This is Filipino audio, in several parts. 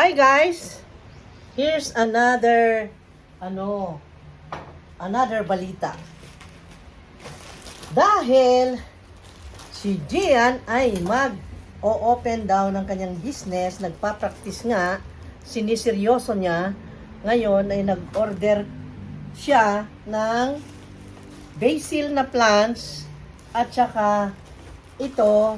Hi guys! Here's another balita. Dahil si Gian ay mag-o-open daw ng kanyang business, nagpa-practice nga, siniseryoso niya, ngayon ay nag-order siya ng basil na plants at saka ito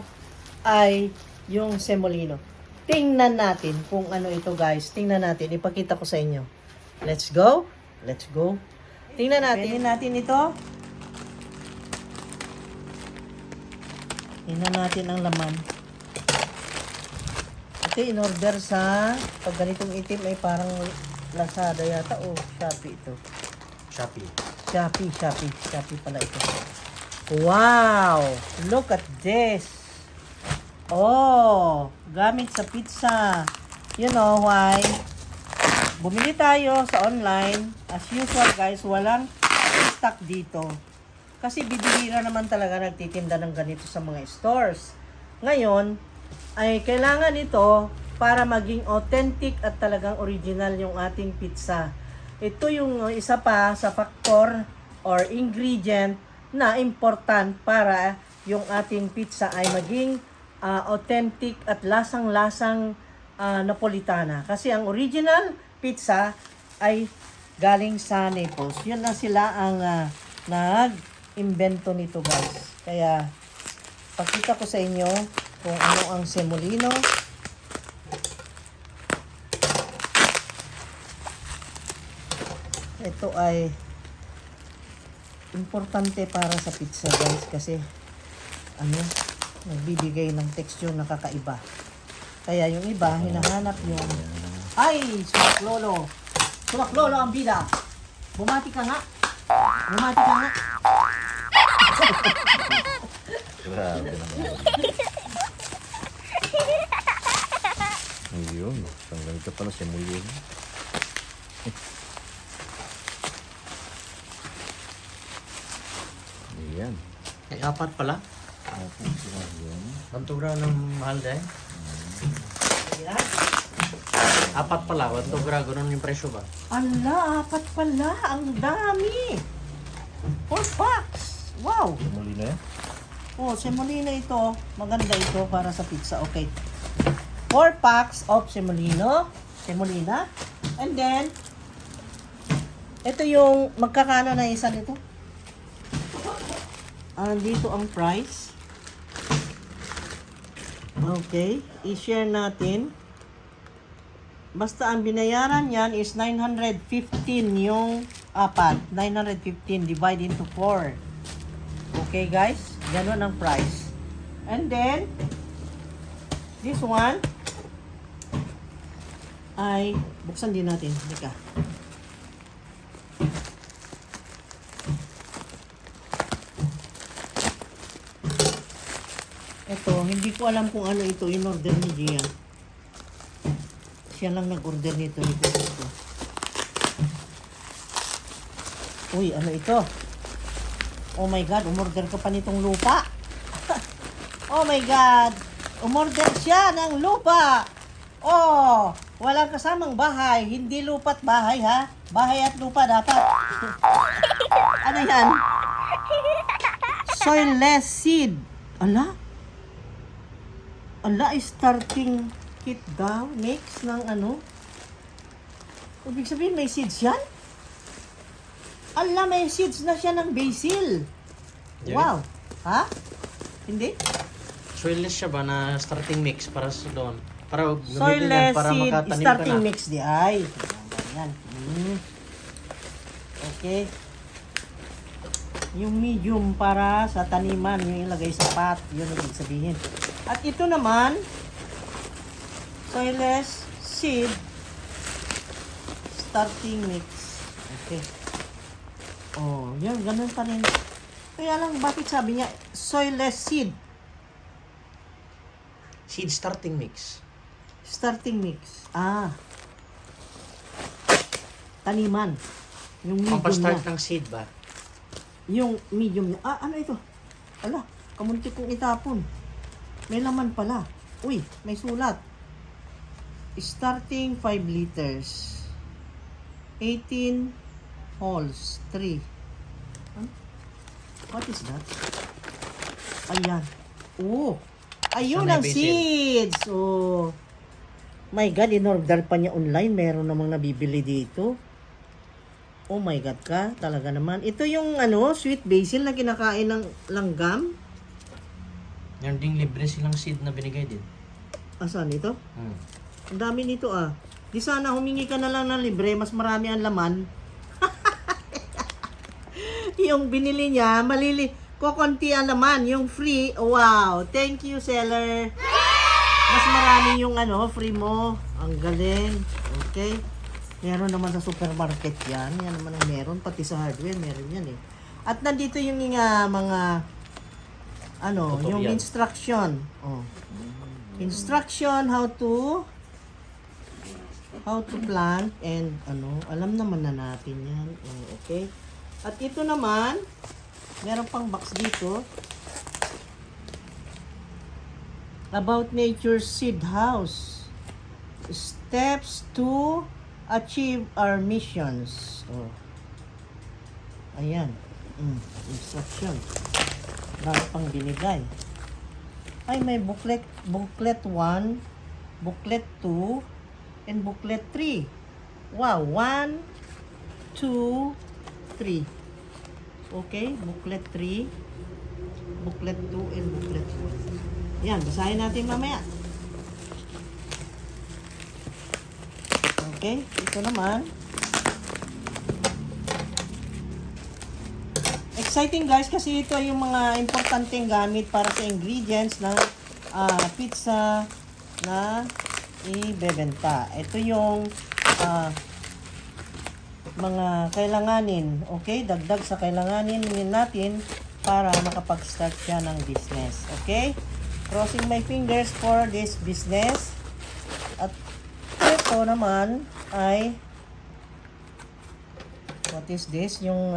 ay yung semolino. Tingnan natin kung ano ito guys. Tingnan natin. Ipakita ko sa inyo. Let's go. Let's go. Tingnan natin. Tingnan natin ito. Tingnan natin ang laman. Ito in-order sa pag ganitong itim ay parang Lazada yata o Shopee ito. Shopee pala ito. Wow! Look at this. Oh, gamit sa pizza. You know why? Bumili tayo sa online. As usual guys, walang stock dito. Kasi bibihira naman talaga nagtitinda ng ganito sa mga stores. Ngayon, ay kailangan ito para maging authentic at talagang original yung ating pizza. Ito yung isa pa sa factor or ingredient na important para yung ating pizza ay maging authentic at lasang-lasang Napolitana. Kasi ang original pizza ay galing sa Naples. Yun na sila ang nag-invento nito guys. Kaya pakita ko sa inyo kung ano ang semolino. Ito ay importante para sa pizza guys kasi nagbibigay ng texture na kakaiba. Kaya yung iba, hinahanap yung ay, sulaklolo. Sulaklolo ang bida. Bumati ka nga. Grabe naman. Ayun, tanggal ka pala siya muli. Ayan. Ay, apat pala. Bantugra ng mahal dahil. Apat pala, bantugra, ganun yung presyo ba? Ala, apat pala. Ang dami. 4 packs. Wow. Muli na yan. Oh, semolino ito. Maganda ito para sa pizza. Okay. 4 packs of semolina. And then, ito yung magkakano na isa nito. Dito ang price. Okay. I-share natin. Basta ang binayaran yan is 915 yung apat. 915 divide into 4. Okay guys? Ganun ang price. And then, this one ay buksan din natin. Teka. Ito, hindi ko alam kung ano ito. In-order ni Gia. Siya lang nag-order nito. Uy, ano ito? Oh my God, umorder ka pa nitong lupa. Oh my God, umorder siya ng lupa. Oh, walang kasamang bahay. Hindi lupa't bahay ha. Bahay at lupa dapat. Ano yan? Soilless seed. Ala, starting kit daw. Mix ng ano. Ibig sabihin may seeds yan? Ala, may seeds na siya ng basil. Yeah. Wow. Ha? Hindi? Soilless siya ba na starting mix para sa doon? Para gamitin yan, Soilless para seed makatanim starting ka na. mix di ay. Yan. Okay. Yung medium para sa taniman, yung ilagay sa pot, yun ang ibig sabihin. At ito naman, soilless seed starting mix. Okay. Oh, yan, ganun pa rin. Kaya lang, bakit sabi niya soilless seed? Seed starting mix. Starting mix. Taniman. Yung medium Pampastart niya. ng seed ba? Yung medium niya. Ano ito? Ala, kamunti kong itapon. May laman pala. Uy, may sulat. Starting 5 liters. 18 holes. 3. Huh? What is that? Ayan. Oh. Ayun Sanay ang basil. seeds. Oh. My God, in-order pa niya online. Meron namang nabibili dito. Oh my God ka. Talaga naman. Ito yung sweet basil na kinakain ng langgam. Meron ding libre silang seed na binigay din. Asan ito? Hmm. Ang dami nito ah. Di sana humingi ka na lang ng libre, mas marami ang laman. Yung binili niya, kokonti ang laman. Yung free, wow. Thank you, seller. Mas marami yung free mo. Ang galing. Okay. Meron naman sa supermarket yan. Yan naman ang meron. Pati sa hardware, meron yan eh. At nandito yung mga Totoo yung yan. instruction. Oh. Instruction how to plant and alam naman na natin yan. Oh, okay. At ito naman, meron pang box dito. About Nature's Seed House. Steps to achieve our missions. Oh. Ayan. Instruction. Bago pang binigay. Ay, may booklet 1, booklet 2, and booklet 3. Wow, 1, 2, 3. Okay, booklet 3, booklet 2, and booklet 1. Yan, basahin natin mamaya. Okay, ito naman. Exciting guys kasi ito yung mga importanteng gamit para sa ingredients ng pizza na ibebenta. Ito yung mga kailanganin, okay? Dagdag sa kailanganin natin para makapag-start siya ng business, okay? Crossing my fingers for this business. At ito naman ay what is this? Yung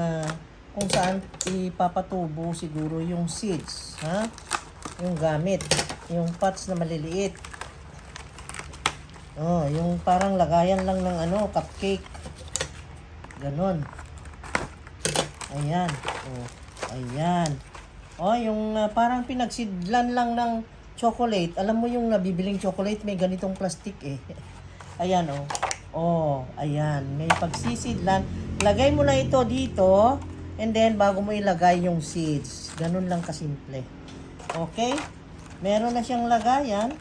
kung saan ipapatubo siguro yung seeds, ha? Yung gamit, yung pots na maliliit. Oh, yung parang lagayan lang ng cupcake. Ganon. Ayan. Oh, ayan. Oh, yung parang pinagsidlan lang ng chocolate. Alam mo yung nabibiling chocolate, may ganitong plastic eh. Ayan, oh. Oh, ayan. May pagsisidlan. Lagay mo na ito dito. And then, bago mo ilagay yung seeds. Ganun lang kasimple. Okay? Meron na siyang lagayan.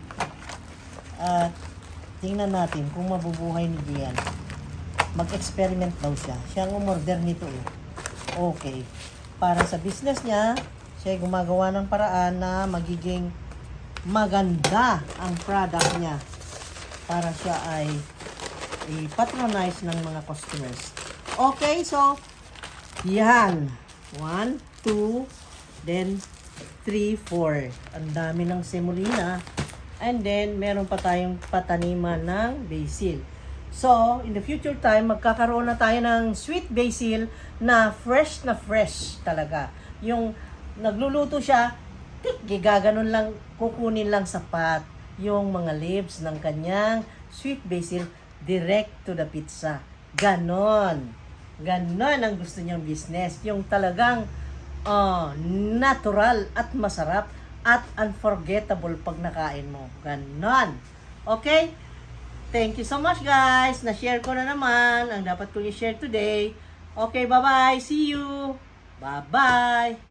At tingnan natin kung mabubuhay ni Gian. Mag-experiment daw siya. Siya ang umorder nito eh. Okay. Para sa business niya, siya ay gumagawa ng paraan na magiging maganda ang product niya. Para siya ay i-patronize ng mga customers. Okay, so yan. 1, 2, then 3, 4. Ang dami ng semolina. And then, meron pa tayong pataniman ng basil. So, in the future time, magkakaroon na tayo ng sweet basil na fresh talaga. Yung nagluluto siya, gaganon lang, kukunin lang sa pot yung mga leaves ng kanyang sweet basil direct to the pizza. Ganon. Ganon ang gusto niyang business. Yung talagang natural at masarap at unforgettable pag nakain mo. Ganon. Okay? Thank you so much guys. Na-share ko na naman ang dapat kong i-share today. Okay, bye-bye. See you. Bye-bye.